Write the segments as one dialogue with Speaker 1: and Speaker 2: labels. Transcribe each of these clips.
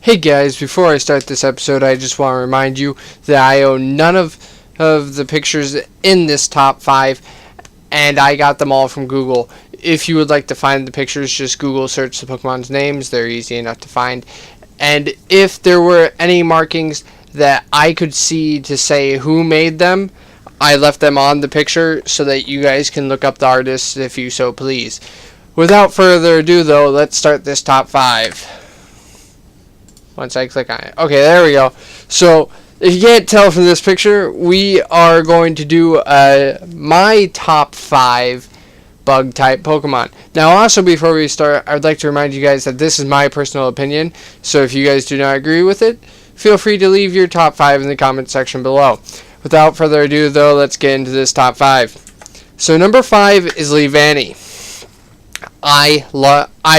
Speaker 1: Hey guys, before I start this episode, I just want to remind you that I own none of the pictures in this top 5, and I got them all from Google. If you would like to find the pictures, just Google search the Pokemon's names. They're easy enough to find. And if there were any markings that I could see to say who made them, I left them on the picture so that you guys can look up the artists if you so please. Without further ado, though, let's start this top 5. Once I click on it. Okay, there we go. So, if you can't tell from this picture, we are going to do my top 5 bug-type Pokemon. Now, also, before we start, I'd like to remind you guys that this is my personal opinion, so if you guys do not agree with it, feel free to leave your top 5 in the comment section below. Without further ado, though, let's get into this top 5. So, number 5 is Leavanny. I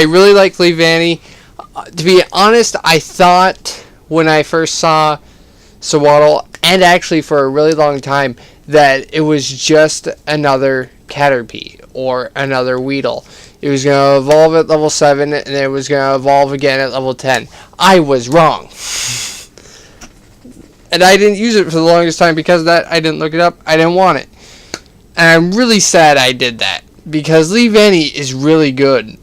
Speaker 1: really like Leavanny. To be honest, I thought when I first saw Sewaddle, and actually for a really long time, that it was just another Caterpie or another Weedle. It was going to evolve at level 7 and it was going to evolve again at level 10. I was wrong. And I didn't use it for the longest time because of that. I didn't look it up. I didn't want it. And I'm really sad I did that because Leavanny is really good.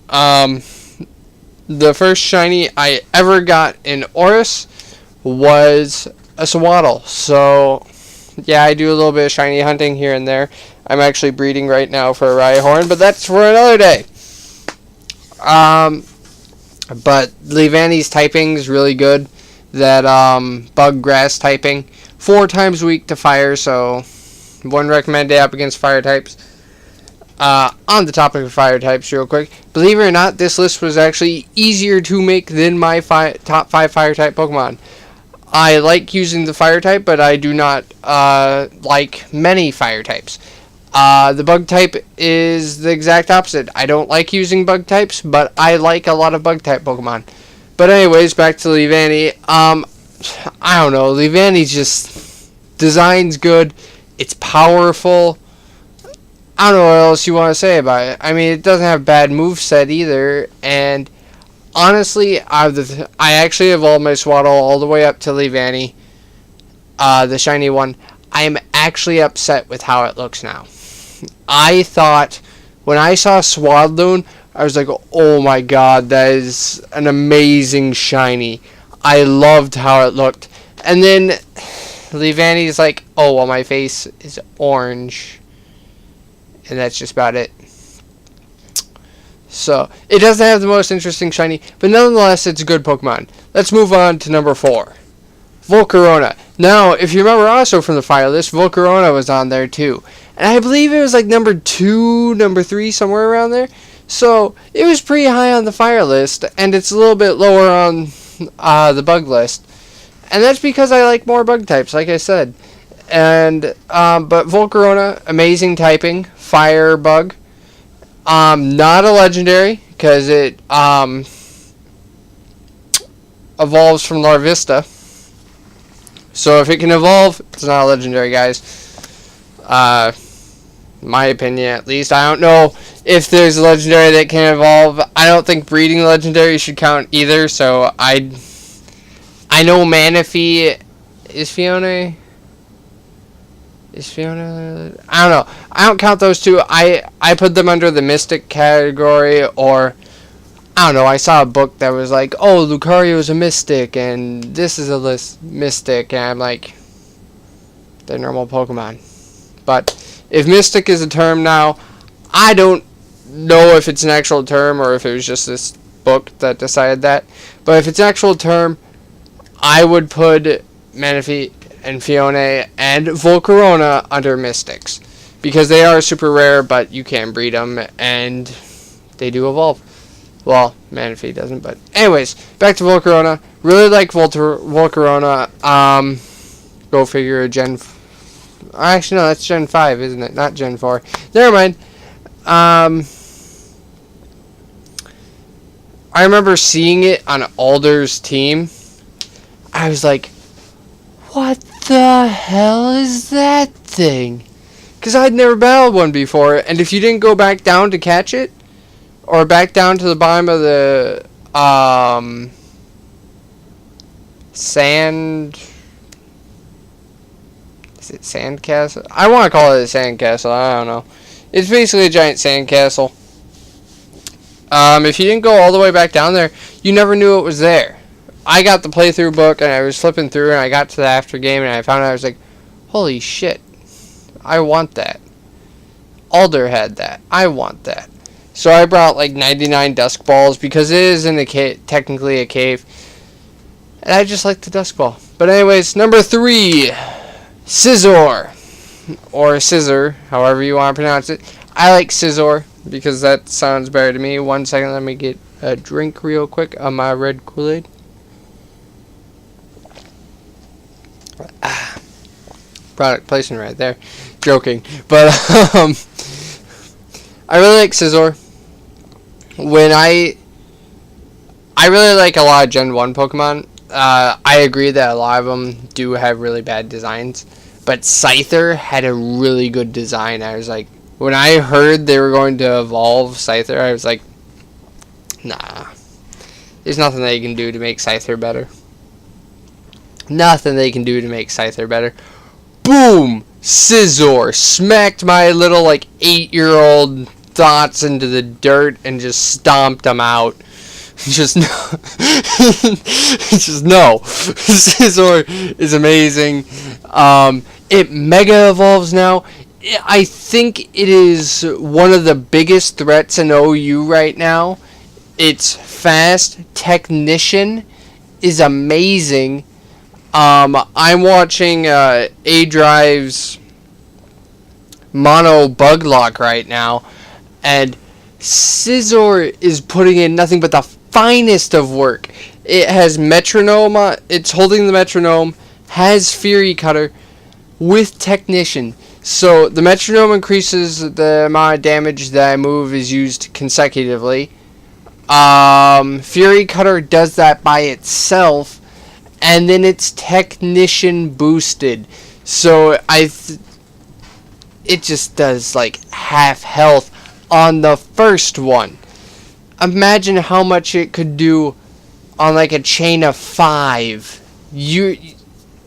Speaker 1: The first shiny I ever got in Oris was a Sewaddle. So, yeah, I do a little bit of shiny hunting here and there. I'm actually breeding right now for a Rhyhorn, but that's for another day. But Leavanny's typing is really good. That bug grass typing. 4 times weak to fire, so wouldn't recommend it up against fire types. On the topic of fire types real quick, believe it or not, this list was actually easier to make than my top 5 fire type Pokemon. I like using the fire type, but I do not like many fire types. The bug type is the exact opposite. I don't like using bug types, but I like a lot of bug type Pokemon. But anyways, back to Leavanny. I don't know, Leavanny's just design's good, it's powerful. I don't know what else you want to say about it. I mean, it doesn't have bad moveset either, and honestly, I actually evolved my Sewaddle all the way up to Leavanny, the shiny one. I am actually upset with how it looks now. I thought, when I saw Swadloon, I was like, oh my god, that is an amazing shiny. I loved how it looked. And then, Leavanny's like, oh, well, my face is orange. And that's just about it. So, it doesn't have the most interesting shiny, but nonetheless, it's a good Pokemon. Let's move on to number 4. Volcarona. Now, if you remember also from the fire list, Volcarona was on there too. And I believe it was like number 2, number 3, somewhere around there. So, it was pretty high on the fire list, and it's a little bit lower on the bug list. And that's because I like more bug types, like I said. And but Volcarona, amazing typing, fire bug. Not a legendary because it evolves from Larvista. So if it can evolve, it's not a legendary, guys. My opinion, at least. I don't know if there's a legendary that can evolve. I don't think breeding legendary should count either. So I know Manaphy is Fiona. Is Fiona? I don't know. I don't count those two. I put them under the Mystic category, or I don't know. I saw a book that was like, oh, Lucario is a Mystic, and this is a Mystic, and I'm like, they're normal Pokemon. But if Mystic is a term now, I don't know if it's an actual term or if it was just this book that decided that. But if it's an actual term, I would put Manaphy and Fiona and Volcarona under Mystics, because they are super rare, but you can breed them, and they do evolve. Well, Manaphy doesn't, but anyways, back to Volcarona. Really like Volcarona. Go figure, actually, no, that's Gen 5, isn't it? Not Gen 4. Never mind. I remember seeing it on Alder's team. I was like, what the hell is that thing? Because I'd never battled one before, and if you didn't go back down to catch it, or back down to the bottom of the sand. Is it sandcastle? I want to call it a sandcastle. I don't know. It's basically a giant sandcastle. If you didn't go all the way back down there, you never knew it was there. I got the playthrough book and I was flipping through and I got to the after game and I found out, I was like, holy shit, I want that. Alder had that. I want that. So I brought like 99 dusk balls because it is in a technically a cave. And I just like the dusk ball. But anyways, number 3, Scizor. Or Scissor, however you want to pronounce it. I like Scizor because that sounds better to me. 1 second, let me get a drink real quick of my red Kool-Aid. Product placement right there. Joking. But I really like Scizor. I really like a lot of Gen 1 Pokemon. I agree that a lot of them do have really bad designs. But Scyther had a really good design. I was like, when I heard they were going to evolve Scyther, I was like, nah. There's nothing they can do to make Scyther better. Nothing they can do to make Scyther better. Boom! Scizor smacked my little, like, 8-year-old thoughts into the dirt and just stomped them out. Just no. Just no. Scizor is amazing. It mega evolves now. I think it is one of the biggest threats in OU right now. It's fast. Technician is amazing. I'm watching A-Drive's Mono Bug Lock right now, and Scizor is putting in nothing but the finest of work. It has metronome. It's holding the metronome. Has Fury Cutter with Technician. So the metronome increases the amount of damage that a move is used consecutively. Fury Cutter does that by itself, and then it's Technician boosted. So it just does like half health on the first one. Imagine how much it could do on like a chain of 5.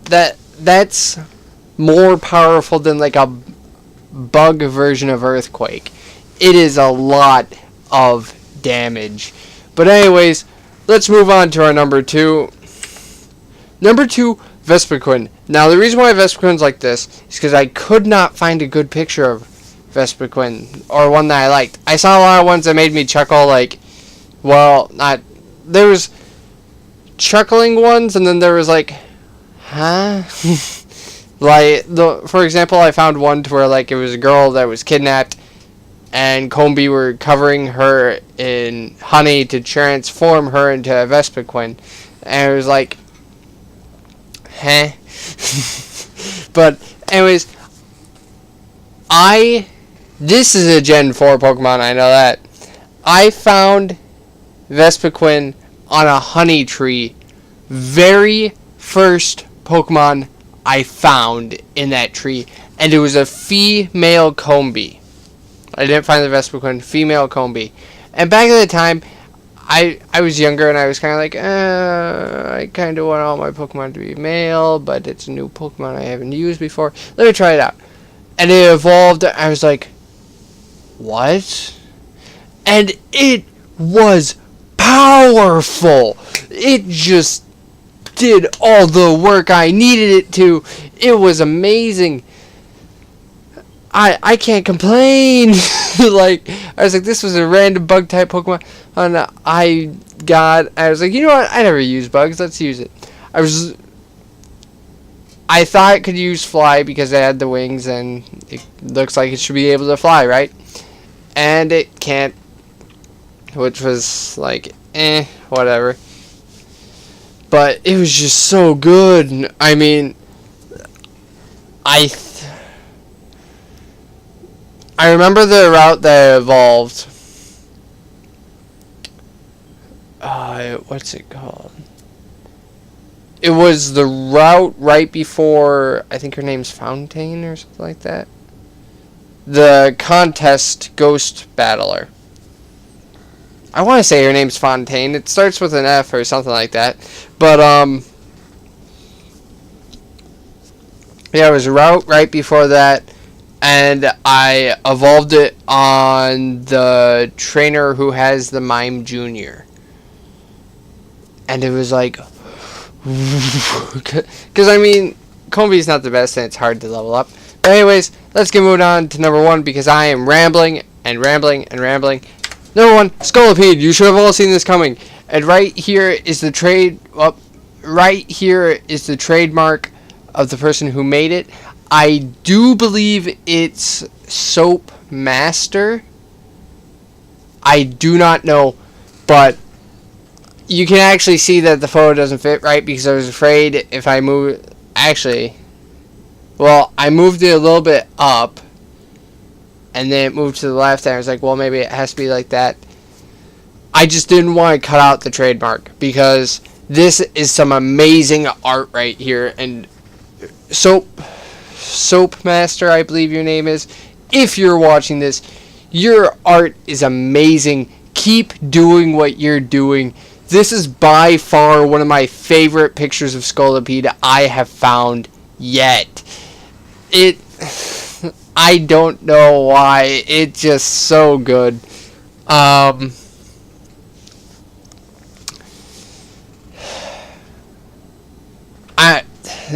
Speaker 1: That's more powerful than like a bug version of Earthquake. It is a lot of damage. But anyways, let's move on to our number 2. Number 2, Vespiquen. Now the reason why Vespiquen's like this is because I could not find a good picture of Vespiquen, or one that I liked. I saw a lot of ones that made me chuckle, like, well, there was chuckling ones, and then there was like, huh? Like, for example, I found one to where, like, it was a girl that was kidnapped, and Combee were covering her in honey to transform her into a Vespiquen, and it was like, huh? But, anyways, this is a Gen 4 Pokemon, I know that. I found Vespiquen on a honey tree. Very first Pokemon I found in that tree. And it was a female Combee. I didn't find the Vespiquen, female Combee. And back at the time, I was younger and I was kind of like, I kind of want all my Pokemon to be male, but it's a new Pokemon I haven't used before. Let me try it out. And it evolved. I was like, what? And it was powerful. It just did all the work I needed it to. It was amazing. I can't complain. Like, I was like, this was a random bug type Pokemon. And I was like, you know what? I never use bugs. Let's use it. I thought it could use fly because it had the wings and it looks like it should be able to fly, right? And it can't. Which was like, whatever. But it was just so good. I mean, I remember the route that evolved. What's it called? It was the route right before, I think her name's Fontaine or something like that. The contest ghost battler. I want to say her name's Fontaine. It starts with an F or something like that. But, Yeah, it was right before that, and I evolved it on the trainer who has the Mime Junior. And it was like, because I mean, Combee's not the best and it's hard to level up. But anyways, let's get moving on to number 1 because I am rambling and rambling and rambling. Number 1, Scolipede. You should have all seen this coming. And right here is the trademark of the person who made it. I do believe it's Soap Master. I do not know, but you can actually see that the photo doesn't fit right because I was afraid if I move. Actually, well, I moved it a little bit up, and then it moved to the left, and I was like, well, maybe it has to be like that. I just didn't want to cut out the trademark because this is some amazing art right here, and Soap Master, I believe your name is. If you're watching this, your art is amazing. Keep doing what you're doing. This is by far one of my favorite pictures of Scolipede I have found yet. I don't know why. It's just so good.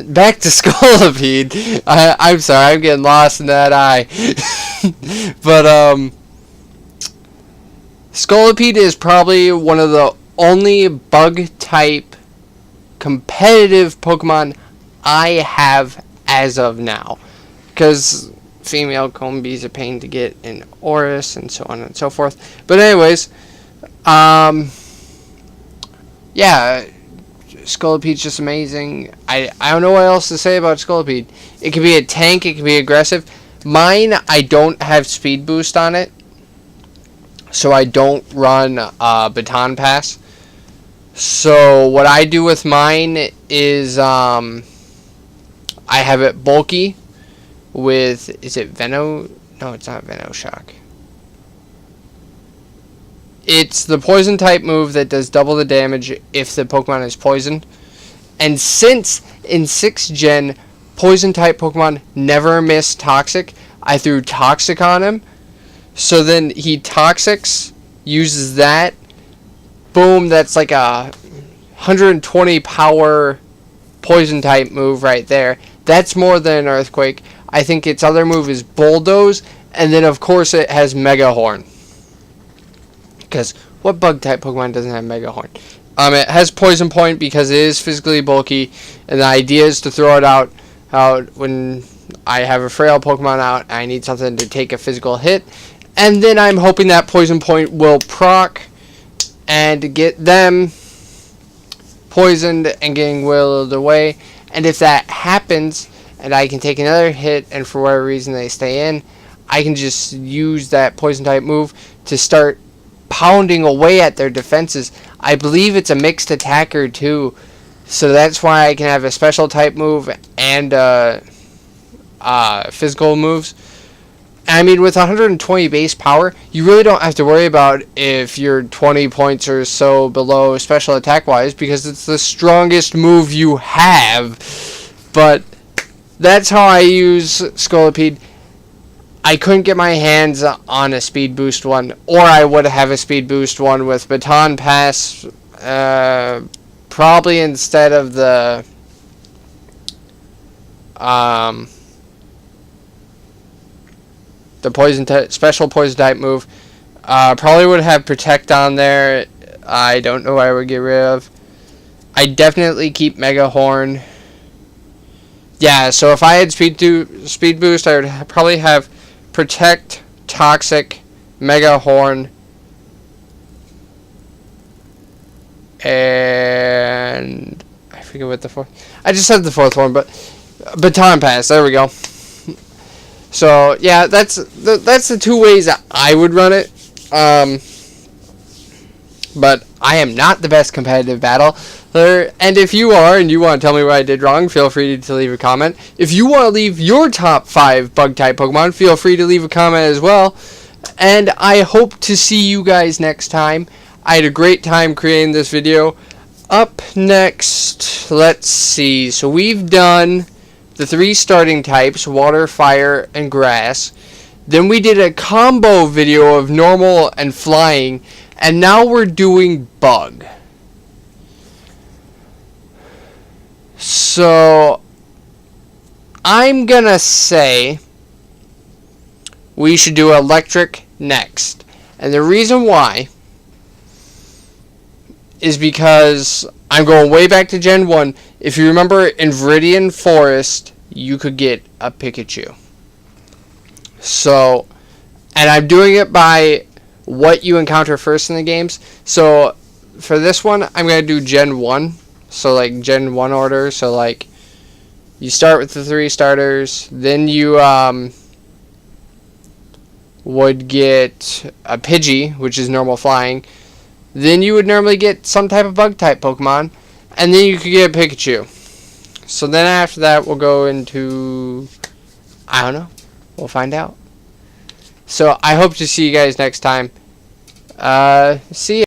Speaker 1: Back to Scolipede. I'm sorry, I'm getting lost in that eye. But, Scolipede is probably one of the only bug-type competitive Pokemon I have as of now. Because female Combee's a pain to get in Oris and so on and so forth. But anyways, yeah, Scolipede's just amazing. I don't know what else to say about Scolipede. It can be a tank, it can be aggressive. Mine, I don't have speed boost on it, so I don't run Baton Pass. So what I do with mine is I have it bulky with, is it Veno? No, it's not Venoshock. It's the poison type move that does double the damage if the Pokemon is poisoned. And since in 6th gen, poison type Pokemon never miss Toxic, I threw Toxic on him. So then he Toxics, uses that. Boom, that's like a 120 power poison type move right there. That's more than an Earthquake. I think its other move is Bulldoze. And then of course it has Mega Horn. Because what bug type Pokemon doesn't have Mega Horn? It has Poison Point because it is physically bulky, and the idea is to throw it out when I have a frail Pokemon out. I need something to take a physical hit, and then I'm hoping that Poison Point will proc and get them poisoned and getting whirled away. And if that happens, and I can take another hit, and for whatever reason they stay in, I can just use that Poison type move to start pounding away at their defenses. I believe it's a mixed attacker too, so that's why I can have a special type move and physical moves. I mean, with 120 base power, you really don't have to worry about if you're 20 points or so below special attack wise, because it's the strongest move you have. But that's how I use Scolipede. I couldn't get my hands on a speed boost one, or I would have a speed boost one with Baton Pass, probably instead of the special poison type move. Probably would have Protect on there. I don't know what I would get rid of. I definitely keep Mega Horn. Yeah, so if I had speed boost, I would probably have Protect, Toxic, Mega Horn, and I forget what the fourth. I just said the fourth one, but Baton Pass. There we go. So yeah, that's the two ways that I would run it. But I am not the best competitive battler. And if you are and you want to tell me what I did wrong, feel free to leave a comment. If you want to leave your top 5 bug-type Pokemon, feel free to leave a comment as well. And I hope to see you guys next time. I had a great time creating this video. Up next, let's see. So we've done the 3 starting types, water, fire, and grass. Then we did a combo video of normal and flying, and now we're doing bug. So I'm gonna say we should do electric next. And the reason why is because I'm going way back to Gen 1. If you remember in Viridian Forest, you could get a Pikachu. So, and I'm doing it by what you encounter first in the games. So, for this one, I'm going to do Gen 1. So, like, Gen 1 order. So, like, you start with the 3 starters. Then you would get a Pidgey, which is normal flying. Then you would normally get some type of bug-type Pokemon. And then you could get a Pikachu. So, then after that, we'll go into... I don't know. We'll find out. So, I hope to see you guys next time. See ya.